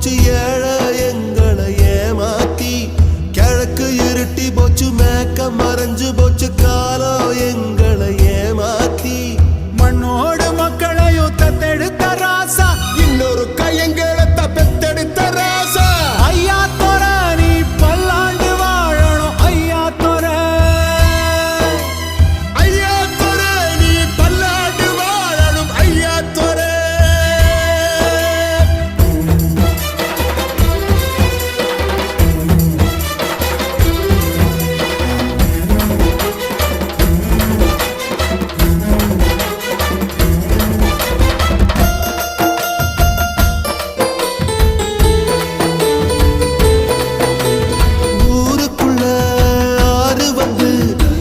போச்சு ஏழை எங்களை ஏமாத்தி கிழக்கு இருட்டி போச்சு மேக்க மறைஞ்சு போச்சு காலம் எங்களை ஏமாத்தி மண்ணோடு மக்களையும் தத்தெடுத்த ராசா இன்னொரு